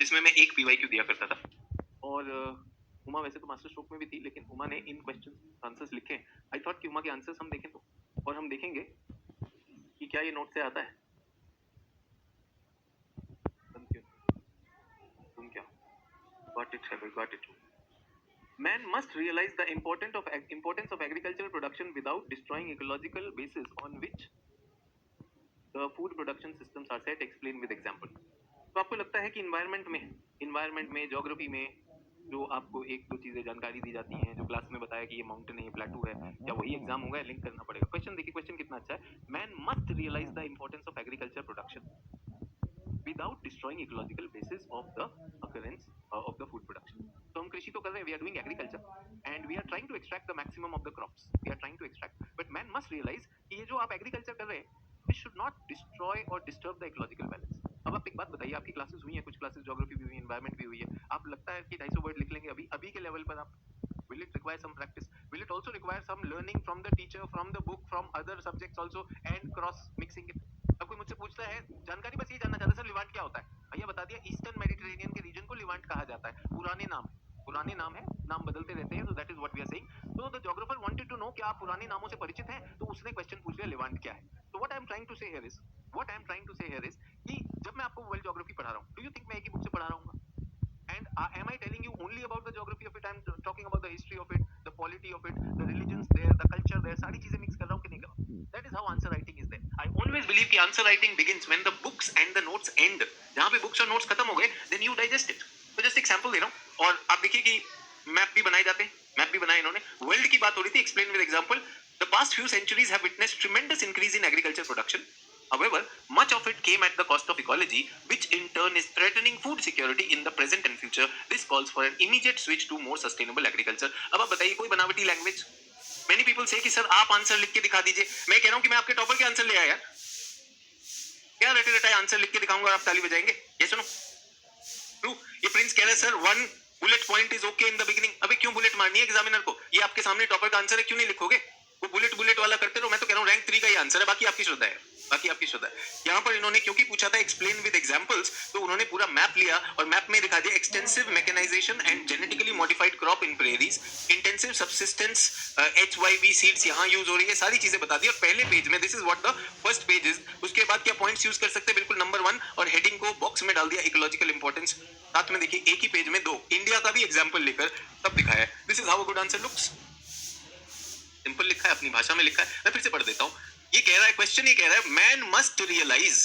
जिसमें मैं एक पीवाईक्यू दिया करता था। और उमा वैसे तो मास्टर स्ट्रोक में भी थी, लेकिन उमा ने इन क्वेश्चन आंसर्स लिखे। आई थॉट कि उमा के आंसर्स हम देखें तो, और हम देखेंगे कि क्या ये नोट से आता है। तुम क्या गॉट इट, है got it. Man must realize the importance of agricultural production without destroying ecological basis on which the food production systems are set. Explain with example. तो आपको लगता है कि environment में ज्योग्राफी में जो आपको एक दो चीजें जानकारी दी जाती हैं, जो क्लास में बताया कि ये माउंटेन है, ये प्लेटू है, क्या वही एग्जाम होगा, लिंक करना पड़ेगा। क्वेश्चन देखिए, क्वेश्चन कितना अच्छा है। Man must realize the importance of agriculture production without destroying ecological basis of the occurrence of the food production. तो हम कृषि तो कर रहे हैं, we are doing agriculture and we are trying to extract the maximum of the crops. We are trying to extract, but man must realize कि ये जो आप agriculture कर रहे हैं, this should not destroy or disturb the ecological balance. अब आप एक बात बताइए, आपकी क्लासेस हुई हैं, कुछ क्लासेस ज्योग्राफी भी हुई है, एनवायरमेंट भी हुई है, आप लगता है कि 250 वर्ड लिख लेंगे अभी के लेवल पर आप? Will it require some practice? Will it also require some learning from the teacher, from the book, from other subjects also, and cross mixing it? अब कोई मुझसे पूछता है, जानकारी बस ये जानना चाहता है, सर लिवांट क्या होता है? भैया बता दिया, ईस्टर्न मेडिटेरेनियन के रीजन को लिवांट कहा जाता है। पुराने नाम है, नाम बदलते रहते हैं, so that is what we are saying. So the geographer wanted to know कि आप पुराने नामों से परिचित हैं, तो उसने क्वेश्चन पूछ लिया लिवांट क्या है। So what I am trying to say here is कि जब मैं आपको वर्ल्ड ज्योग्राफी पढ़ा रहा हूँ, do you think मैं एक ही बुक से पढ़ा रहा हूँ? And am I telling you only about the geography of it? I am talking about the history of it, the polity of it, the religions there, the culture there, सारी चीजें mix कर रहा हूँ कि नहीं कर रहा हूँ? That is how answer writing is there. I always believe कि answer writing begins when the books and the notes end. जहाँ पे books और notes खत्म हो गए, then you digest it. तो just example दे रहा हूँ, और आप देखिए कि मैप भी बनाए जाते हैं, मैप भी बनाए इन्होंने। वर्ल्ड की बात हो रही थी, explain with example. The past few centuries have witnessed tremendous increase in agriculture production. However, much of it came at the cost of ecology, which in turn is threatening food security in the present and future. This calls for an immediate switch to more sustainable agriculture. अब आप बताइए, कोई बनावटी language? Many people say कि sir आप answer लिख के दिखा दीजिए। मैं कह रहा हूं कि मैं आपके टॉपर के आंसर ले आया, क्या रटे रटाए आंसर लिख के दिखाऊंगा और आप ताली बजाएंगे? ये सुनो, ट्रू। ये प्रिंस कह रहा है sir 1 bullet point is okay in the beginning. अबे क्यों बुलेट मारनी है एग्जामिनर को? ये आपके सामने टॉपर का आंसर है, क्यों नहीं लिखोगे? वो बुलेट वाला करते रहो। मैं तो कह रहा हूं रैंक 3 का ही आंसर है, बाकी आपकी श्रद्धा है। यहाँ पर इन्होंने क्योंकि पूछा था एक्सप्लेन विद एग्जांपल्स, तो उन्होंने पूरा मैप लिया और मैप में दिखा दिया extensive mechanization and genetically modified crop in prairies, intensive subsistence, HYV seeds यहाँ यूज हो रही है, सारी चीजें बता दी। और पहले पेज में this is what the first page is, उसके बाद क्या पॉइंट्स यूज कर सकते हैं, बिल्कुल नंबर 1, और हेडिंग को बॉक्स में डाल दिया इकोलॉजिकल इंपॉर्टेंस। साथ में देखिए एक ही पेज में 2 इंडिया का भी एग्जाम्पल लेकर तब दिखाया। This is how a good answer looks. Simple लिखा है, अपनी भाषा में लिखा है। मैं फिर से पढ़ देता हूँ। ये कह रहा है क्वेश्चन, ये कह रहा है मैन मस्ट रियलाइज